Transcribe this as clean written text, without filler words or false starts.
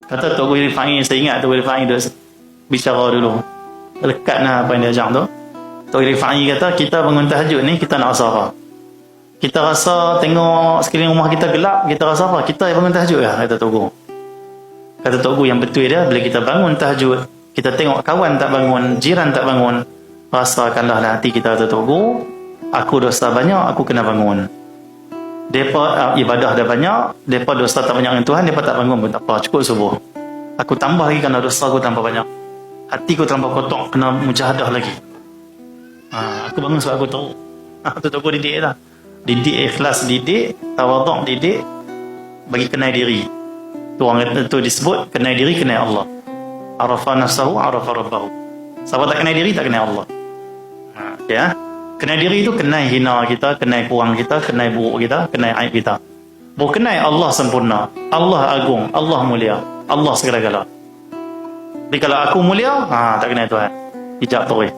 Kata Tok Guru Rifai, saya ingat Tok Guru Rifai dia bicara dulu. Lekat lah apa yang dia ajar tu. Tok Guru Rifai kata, kita bangun tahajud ni, kita nak rasa apa? Kita rasa tengok sekeliling rumah kita gelap, kita rasa apa? Kita bangun tahajud lah, kata Tok Guru. Kata Tok Guru yang betul dia, bila kita bangun tahajud, kita tengok kawan tak bangun, jiran tak bangun, rasakanlah hati kita, kata Tok Guru, aku dosa banyak, aku kena bangun. Depa ibadah dah banyak, depa dosa tak banyak dengan Tuhan, depa tak bangun pun tak apa, cukup subuh. Aku tambah lagi kerana dosa aku tambah banyak. Hatiku tambah kotor, kena mujahadah lagi. Aku bangun sebab aku tahu. Tu Tok Guru didik lah. Didik ikhlas, didik tawaduk, didik bagi kenal diri. Tu orang itu disebut kenal diri, kenal Allah. Arafa nafsahu, arafa rabbahu. Siapa tak kenal diri, tak kenal Allah. Ya. Kenal diri itu kenal hina kita, kenal kurang kita, kenal buruk kita, kenal aib kita. Bukan kenal Allah sempurna, Allah agung, Allah mulia, Allah segala-gala. Jadi kalau aku mulia, tak kenal Tuhan. Hijab terus.